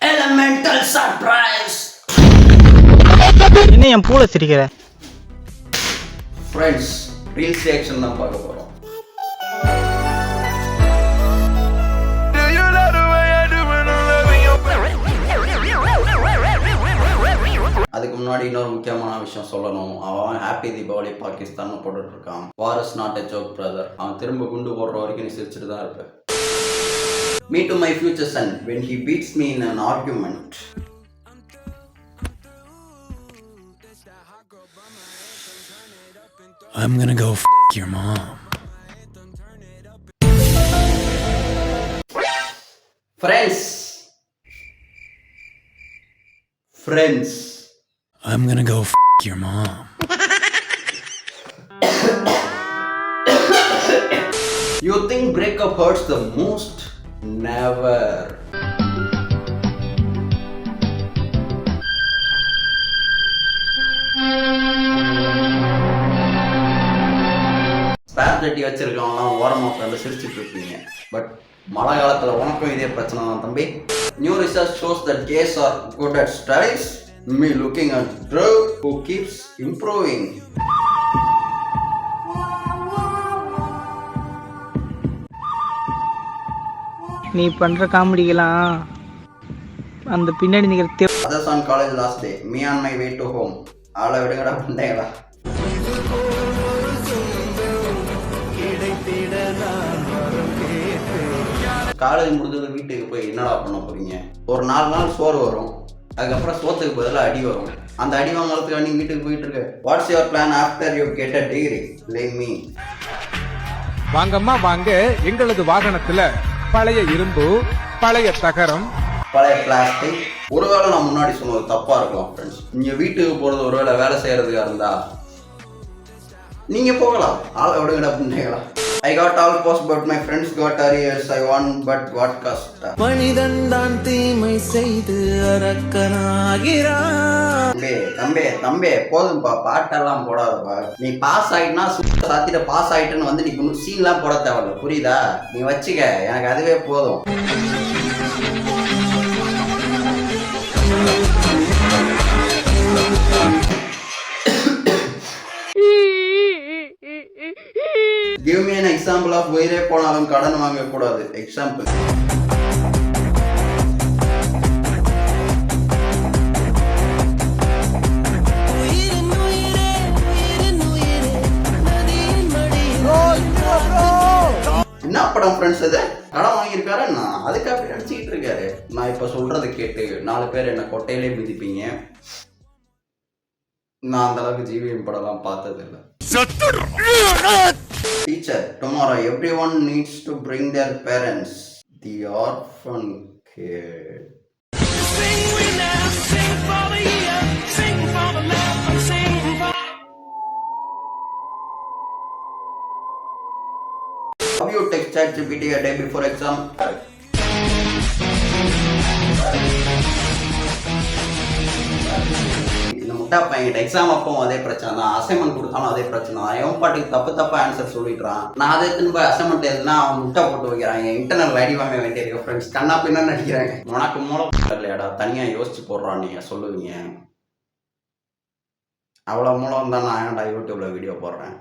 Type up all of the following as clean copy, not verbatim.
elemental surprise. என்ன என் பூல சிரிக்கிற? Friends, reels reaction தான் பார்க்க போறோம். அதுக்கு முன்னாடி இன்னொரு முக்கியமான விஷயம் சொல்லணும். அவன் ஹாப்பி தீபாவளி பாகிஸ்தான் போட்டுட்டு இருக்கான். War is not a joke brother. அவன் திரும்ப குண்டு போடுற வரைக்கும் நீ சிரிச்சுட்டு தான் இருப்ப. Me to my future son when he beats me in an argument. I'm gonna go f your mom. Friends. I'm gonna go f your mom. You think breakup hurts the most? Never. Spare ஜட்டி வச்சிருக்கவங்களாம் ஓரமாக உட்காந்து சிரிச்சுட்டு இருப்பீங்க. But மழை காலத்தில் உனக்கும் இதே பிரச்சனை தான் தம்பி. New research shows that gays are good at studies. Me looking at Drew who keeps improving. நீ பண்ற காமெடிக்கெல்லாம் அந்த பின்னாடி நிக்கிற Others on college last day. Me on my way to home. ஆளை விடுங்கடா பண்டைகளா. காலேஜ் முடிஞ்சது வீட்டுக்கு போய் என்னடா பண்ண போறீங்க? ஒரு 4 நாள் சோறு வரும், அதுக்கப்புறம் சோத்துக்கு பதிலாக அடி வரும். அந்த அடி வாங்கறதுக்கு நீ வீட்டுக்கு போயிட்டு இருக்க. What's your plan after you get a degree? லேம் மீ. வாங்கம்மா வாங்க, எங்களது வாகனத்துல பழைய இரும்பு, பழைய தகரம், பழைய பிளாஸ்டிக். ஒருவேளை நான் முன்னாடி சொன்னது தப்பா இருக்கலாம் ஃப்ரெண்ட்ஸ். நீங்க வீட்டுக்கு போறது ஒருவேளை வேலை செய்யறதுக்கா இருந்தா நீங்க போகலாம். ஆளை விடுங்கடா புண்டைகளா. I got all post but my friends got arrears. I won but what cost? மனிதன் தான் தீமை செய்து அரக்கனாகிறான். தம்பே போதும்பா, பாட்டெல்லாம் போடாதப்பா. நீ பாஸ் ஆயிட்டுனா சாத்திட்ட பாஸ் ஆயிட்டுன்னு வந்து நீ சீன்லாம் போட தேவையில்ல, புரியுதா? நீ வச்சுக்க, எனக்கு அதுவே போதும். Give me an example of உயிரே போனாலும் கடன் வாங்க கூடாது. எக்ஸாம்பிள். என்ன படம் ஃப்ரெண்ட்ஸ் இது? கடன் வாங்கியிருக்காரு, நான் அதுக்கு அப்படி நினச்சிக்கிட்டு இருக்காரு. நான் இப்போ சொல்றதை கேட்டு 4 பேர் என்ன கொட்டையிலே மிதிப்பீங்க. நான் அந்த அளவுக்கு ஜிவிஎம் படம்லாம் பார்த்தது இல்லை. Teacher, tomorrow everyone needs to bring their parents. The orphan kid. Sing we now, sing for the year, sing for the love, and sing for. Have you text ChatGPT a day before exam? முட்டா பையன் exam அப்பவும் அதே பிரச்சனை தான், assignment கொடுத்தாலும் அதே பிரச்சனை தான். எவன் பாட்டுக்கு தப்பு ஆன்சர் சொல்லிடுறான். நான் அதை திரும்ப அசைன்மெண்ட் எழுதுனா அவன் முட்டை போட்டு வைக்கிறாங்க. இன்டர்னல் அடி வாங்க வேண்டியிருக்க ஃப்ரெண்ட்ஸ். கண்ணா பின்னா நடிக்கிறாங்க. உனக்கு மூலம் இல்லையாடா, தனியாக யோசிச்சு போடுறான் நீங்க சொல்லுவீங்க. அவ்வளோ மூலம் தான் நான் ஏன்டா யூடியூப்ல வீடியோ போடுறேன்.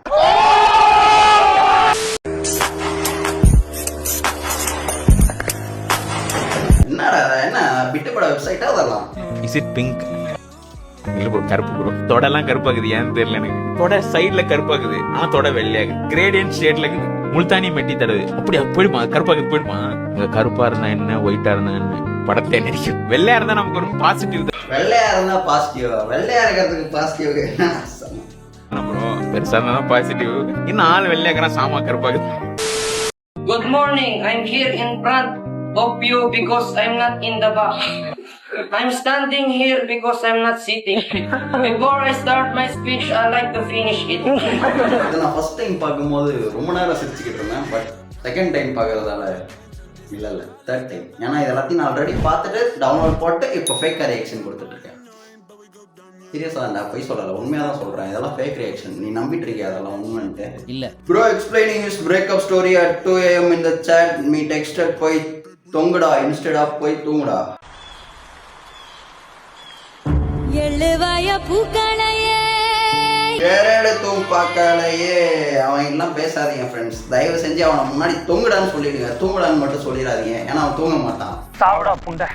என்னடா என்ன பிட்டுப்பட வெப்சைட்டா அதெல்லாம்? Is it pink? இல்ல ப்ரோ, கருப்பு ப்ரோ. தொடெல்லாம் கருப்பாக்குது, ஏன்னு தெரியல எனக்கு. தொட சைட்ல கருப்பாக்குது, ஆனா தொட வெள்ளையாகுது. கிரேடியன்ட் ஷேட்ல இருக்குது. முல்தானி மெட்டி தடவு அப்படி போயிடுமா? கருப்பாக்குது போயிடுமா? இங்க கருப்பா இருந்தா என்ன, ஒயிட்டா இருந்தா என்ன, படத்தை நினைக்கும். வெள்ளையா இருந்தா நமக்கு ஒரு பாசிட்டிவ் தான். வெள்ளையா இருந்தா பாசிட்டிவா? வெள்ளையா இருக்கிறதுக்கு பாசிட்டிவ் ப்ரோ. பெருசா இருந்தா பாசிட்டிவ். இன்னும் ஆள் வெள்ளையாக்குறான், சாமா கருப்பாக்குது. Good morning. I'm here in front of you because I'm not in the back. I'm standing here because I'm not sitting. Before I start my speech, I like to finish it. நான் first time பார்க்கும்போது ரொம்ப நேரம் சிரிச்சுக்கிட்டு இருந்தேன். But second time பார்க்கறதால இல்லை third time. ஏன்னா இது எல்லாத்தையும் நான் ஆல்ரெடி பார்த்துட்டு டவுன்லோட் போட்டு இப்போ ஃபேக் ரியாக்ஷன் கொடுத்துட்டு இருக்கேன். சீரியஸாக நான் போய் சொல்லலை, உண்மையாக தான் சொல்கிறேன். இதெல்லாம் ஃபேக் ரியாக்ஷன். நீ நம்பிட்டு இருக்கியா அதெல்லாம் உண்மைன்ட்டு? இல்லை bro. Explaining his breakup story at 2 AM in the chat. Me texted போய் தொங்குடா instead of போய் தூங்குடா. சொல்லுவாய பூக்களையே வேற எடுத்தும் பார்க்கலையே. அவன் எல்லாம் பேசாதீங்க ஃப்ரெண்ட்ஸ், தயவு செஞ்சு அவனை முன்னாடி தூங்குடான்னு சொல்லிடுங்க. தூங்குடான்னு மட்டும் சொல்லிடாதீங்க, ஏன்னா அவன் தூங்க மாட்டான். சாப்பிடா புண்டை.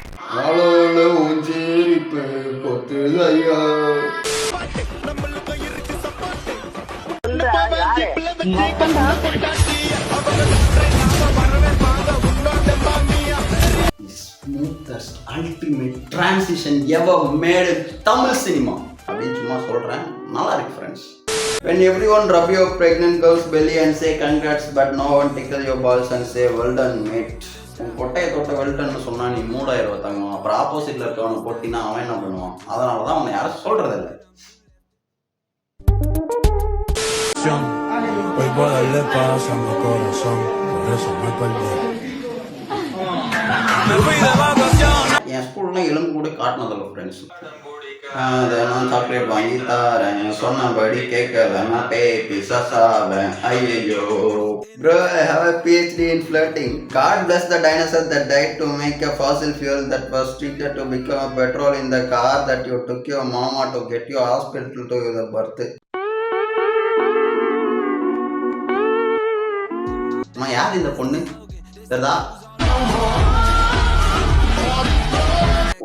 Smoothest ultimate transition ever made in Tamil cinema அப்படின்னு சும்மா சொல்றேன். நல்லா இருக்கு friends. When everyone rub your pregnant girl's belly and say congrats but no one tickle your balls and say well done mate. உன் கொட்டையை தொட்ட வெல்டன்னு சொன்னா நீ மூடாயிரம் தங்கம். அப்புறம் ஆப்போசிட்ல இருக்கவனை போட்டினா அவன் என்ன பண்ணுவான்? அதனாலதான் அவனை யாரும் சொல்றது இல்லை. Hoy voy a darle paz a mi corazón, por eso me perdí. என் ஸ்கூல்லாம் எலும்பு கூட காட்டினதில்ல ஃப்ரெண்ட்ஸ். நான் சாக்லேட் வாங்கி தரேன், சொன்னபடி கேட்கல, நான் பேபி சசாவேன். ஐயோ bro, I have a PhD in flirting. God bless the dinosaur that died to make a fossil fuel that was treated to become a petrol in the car that you took your mama to get you hospital to your birth. யார் இந்த பொண்ணு சரிதா?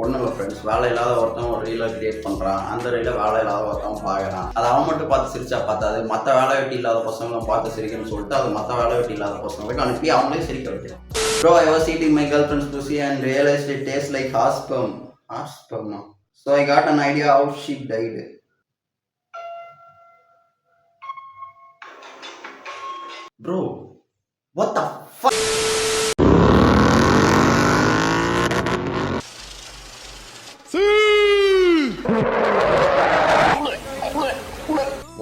ஒன்றும் இல்லை friends, வேலை இல்லாத ஒருத்தன் ஒரு ரீலை create பண்ணுறான். அந்த ரீலை வேலை இல்லாத ஒருத்தன் பார்க்குறான். அது அவன் மட்டும் பார்த்து சிரிச்சா பார்த்தாது, மற்ற வேலை வெட்டி இல்லாத பசங்களும் பார்த்து சிரிக்கணும்னு சொல்லிட்டு அது மற்ற வேலை வெட்டி இல்லாத பசங்களுக்கு அனுப்பி அவங்களே சிரிக்க வைக்கிறான். Bro, I was eating my girlfriend's pussy and realized it tastes like horse sperm. Horse sperm. So I got an idea how she died. Bro, what the fuck?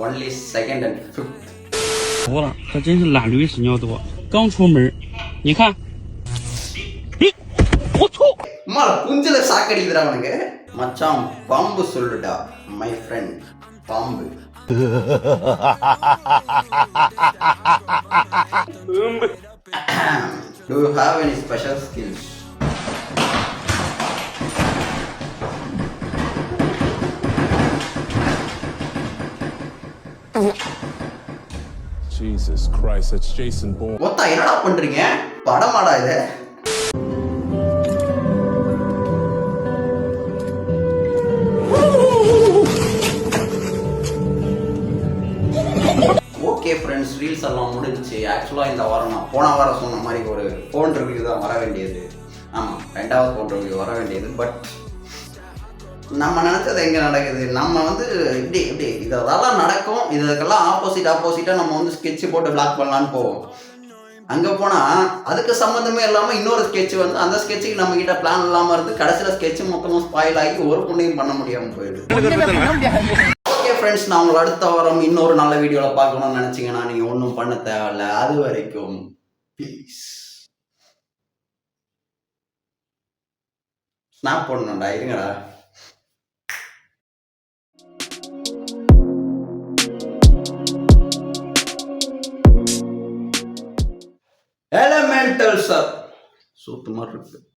Only second and fifth. 服了，他真是懒驴屎尿多。刚出门，你看，我操！ அம்மா குஞ்சில சாக்கடிக்குதுடா அவனுக்கு. மச்சான் பாம்பு சொல்லுடா my friend, பாம்பு. Do you have any special skills? Jesus Christ, that's Jason Bourne. மொத்தம் என்னடா பண்றீங்க? படமாடா இது? ஓகே ஃப்ரெண்ட்ஸ், ரீல்ஸ் எல்லாம் முடிஞ்சிச்சு. ஆக்சுவலாக இந்த வாரம் நான் போன வாரம் சொன்ன மாதிரி ஒரு ஃபோன் ரிவ்யூ தான் வர வேண்டியது. ஆமாம், 2வது ஃபோன் ரிவ்யூ வர வேண்டியது. பட் நம்ம நினச்சது எங்கே நடக்குது? நம்ம வந்து இப்படி இப்படி இதெல்லாம் நடக்கும், இதுக்கெல்லாம் ஆப்போசிட்டாக நம்ம வந்து ஸ்கெட்சு போட்டு பிளாக் பண்ணலான்னு போவோம். அங்கே போனால் அதுக்கு சம்மந்தமே இல்லாமல் இன்னொரு ஸ்கெட்ச் வந்து அந்த ஸ்கெட்சுக்கு நம்மக்கிட்ட பிளான் இல்லாமல் இருந்து கடைசியில் ஸ்கெட்சு மொத்தமும் ஸ்பாயில் ஆகி ஒரு புண்ணையும் பண்ண முடியாமல் போயிடுது. ஓகே ஃப்ரெண்ட்ஸ், நான் உங்களை அடுத்த வாரம் இன்னொரு நல்ல வீடியோவில் பார்க்கணும்னு நினச்சிங்கன்னா நீங்கள் ஒன்றும் பண்ண தேவையில்ல. அது வரைக்கும் பீஸ். ஸ்னாப் போடணும்டா, இருங்கடா. எலமெண்டல் சார் சூத்து மாதிரி இருக்கு.